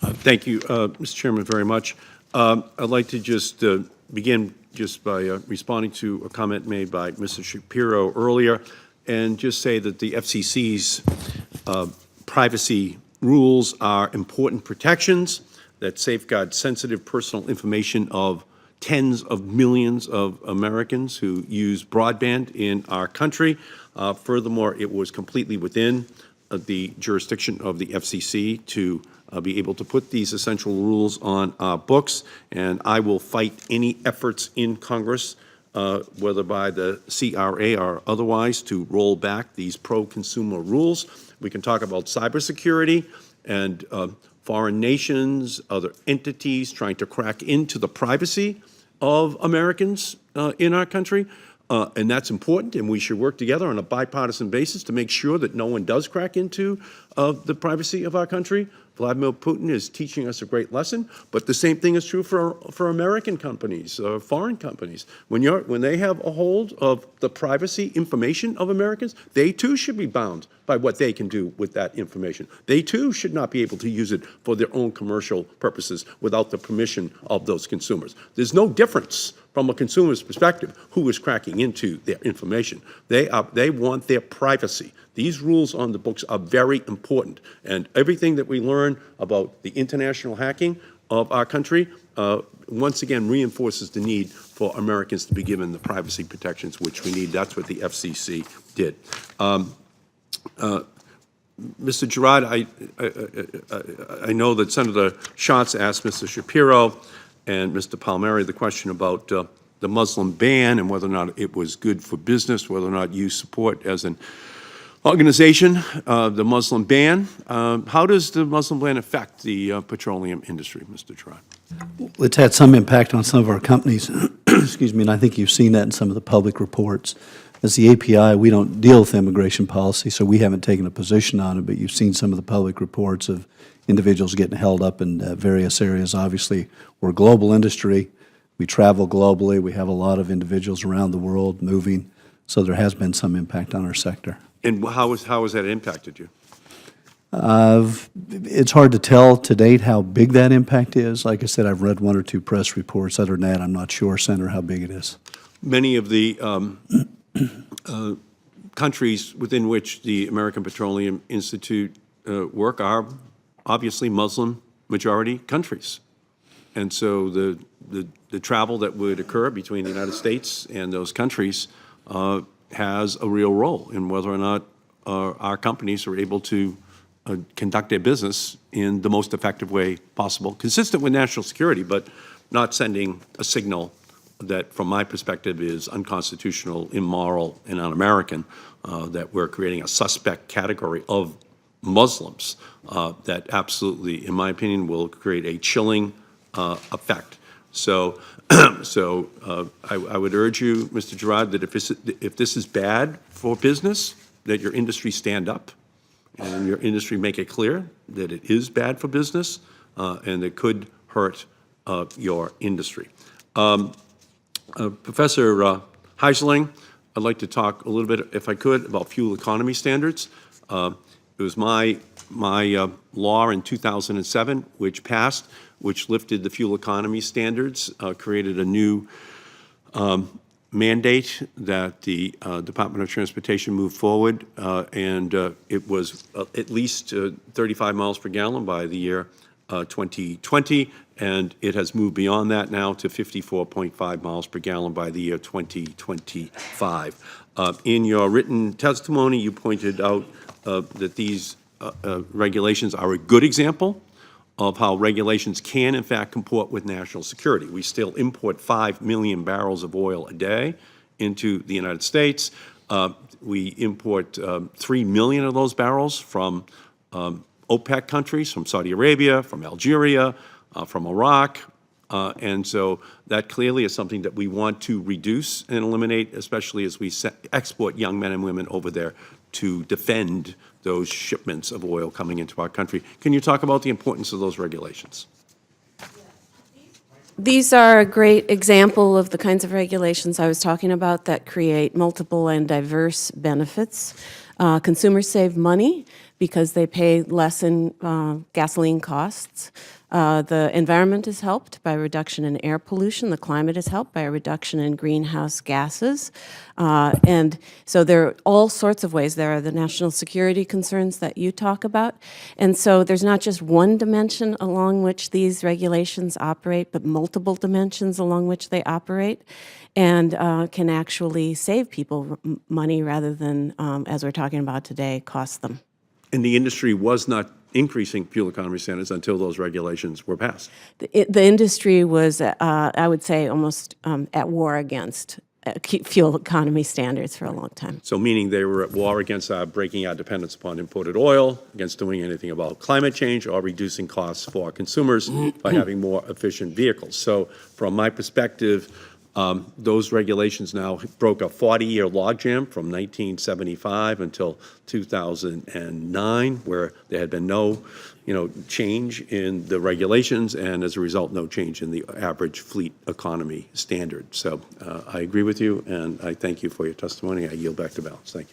Thank you, Mr. Chairman, very much. I'd like to just begin just by responding to a comment made by Mr. Shapiro earlier, and just say that the FCC's privacy rules are important protections that safeguard sensitive personal information of tens of millions of Americans who use broadband in our country. Furthermore, it was completely within the jurisdiction of the FCC to be able to put these essential rules on our books, and I will fight any efforts in Congress, whether by the CRA or otherwise, to roll back these pro-consumer rules. We can talk about cybersecurity and foreign nations, other entities trying to crack into the privacy of Americans in our country. And that's important, and we should work together on a bipartisan basis to make sure that no one does crack into the privacy of our country. Vladimir Putin is teaching us a great lesson, but the same thing is true for American companies, foreign companies. When they have a hold of the privacy information of Americans, they too should be bound by what they can do with that information. They too should not be able to use it for their own commercial purposes without the permission of those consumers. There's no difference from a consumer's perspective who is cracking into their information. They want their privacy. These rules on the books are very important, and everything that we learn about the international hacking of our country once again reinforces the need for Americans to be given the privacy protections which we need. That's what the FCC did. Mr. Girard, I know that Senator Schatz asked Mr. Shapiro and Mr. Palmieri the question about the Muslim ban and whether or not it was good for business, whether or not you support as an organization the Muslim ban. How does the Muslim ban affect the petroleum industry, Mr. Girard? It's had some impact on some of our companies, excuse me, and I think you've seen that in some of the public reports. As the API, we don't deal with immigration policy, so we haven't taken a position on it, but you've seen some of the public reports of individuals getting held up in various areas. Obviously, we're a global industry. We travel globally. We have a lot of individuals around the world moving, so there has been some impact on our sector. And how has that impacted you? It's hard to tell to date how big that impact is. Like I said, I've read one or two press reports. Other than that, I'm not sure, Senator, how big it is. Many of the countries within which the American Petroleum Institute work are obviously Muslim majority countries. And so the travel that would occur between the United States and those countries has a real role in whether or not our companies are able to conduct their business in the most effective way possible, consistent with national security, but not sending a signal that, from my perspective, is unconstitutional, immoral, and un-American, that we're creating a suspect category of Muslims that absolutely, in my opinion, will create a chilling effect. So, I would urge you, Mr. Girard, that if this is bad for business, that your industry stand up and your industry make it clear that it is bad for business and it could hurt your industry. Professor Heisling, I'd like to talk a little bit, if I could, about fuel economy standards. It was my law in 2007 which passed, which lifted the fuel economy standards, created a new mandate that the Department of Transportation moved forward, and it was at least 35 miles per gallon by the year 2020, and it has moved beyond that now to 54.5 miles per gallon by the year 2025. In your written testimony, you pointed out that these regulations are a good example of how regulations can, in fact, comport with national security. We still import 5 million barrels of oil a day into the United States. We import 3 million of those barrels from OPEC countries, from Saudi Arabia, from Algeria, from Iraq, and so that clearly is something that we want to reduce and eliminate, especially as we export young men and women over there to defend those shipments of oil coming into our country. Can you talk about the importance of those regulations? These are a great example of the kinds of regulations I was talking about that create multiple and diverse benefits. Consumers save money. because they pay less in gasoline costs. The environment is helped by a reduction in air pollution. The climate is helped by a reduction in greenhouse gases. And so there are all sorts of ways. There are the national security concerns that you talk about. And so there's not just one dimension along which these regulations operate, but multiple dimensions along which they operate, and can actually save people money rather than, as we're talking about today, cost them. And the industry was not increasing fuel economy standards until those regulations were passed. The industry was, I would say, almost at war against fuel economy standards for a long time. So meaning they were at war against breaking our dependence upon imported oil, against doing anything about climate change, or reducing costs for consumers by having more efficient vehicles. So from my perspective, those regulations now broke a 40-year logjam from 1975 until 2009, where there had been no, change in the regulations, and as a result, no change in the average fleet economy standard. So I agree with you, and I thank you for your testimony. I yield back to balance. Thank you.